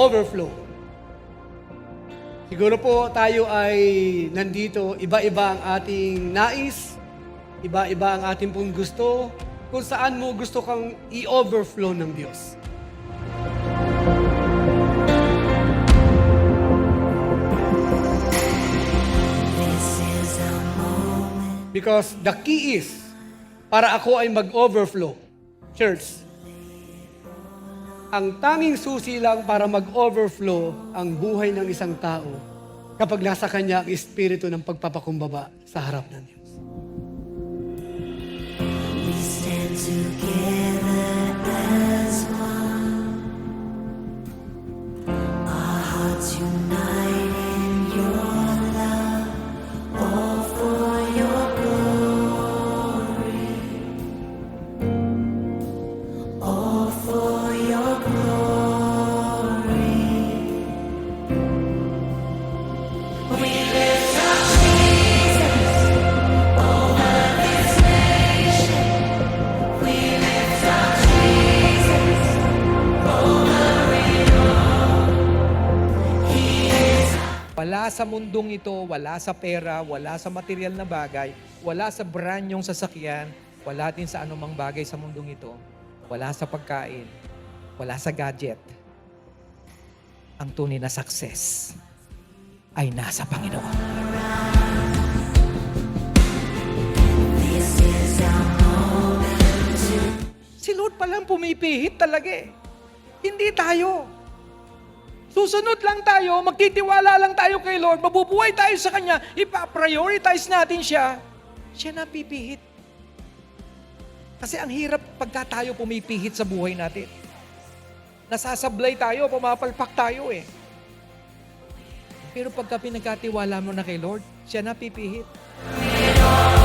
overflow. Siguro po tayo ay nandito, iba-iba ang ating nais, iba-iba ang ating pong gusto, kung saan mo gusto kang i-overflow ng Diyos. Because the key is, para ako ay mag-overflow, church, ang tanging susi lang para mag-overflow ang buhay ng isang tao kapag nasa kanya ang espiritu ng pagpapakumbaba sa harap ng Diyos. We stand together as one. Our hearts unite in your love, all for your glory, all for your glory. We lift up Jesus over this nation. We lift up Jesus over it all. He is Wala sa mundong ito, wala sa pera, wala sa material na bagay, wala sa branyong sasakyan, wala din sa anumang bagay sa mundong ito, wala sa pagkain, wala sa gadget. Ang tunay na success ay nasa Panginoon. This is our moment to Si Lord palang pumipihit talaga eh. Hindi tayo. Susunod lang tayo, magtitiwala lang tayo kay Lord, mabubuhay tayo sa Kanya, ipa-prioritize natin siya. Siya na pipihit. Kasi ang hirap pagka tayo pumipihit sa buhay natin. Nasasablay tayo, pumapalpak tayo eh. Pero pagka pinagkatiwala mo na kay Lord, siya na pipihit. it all.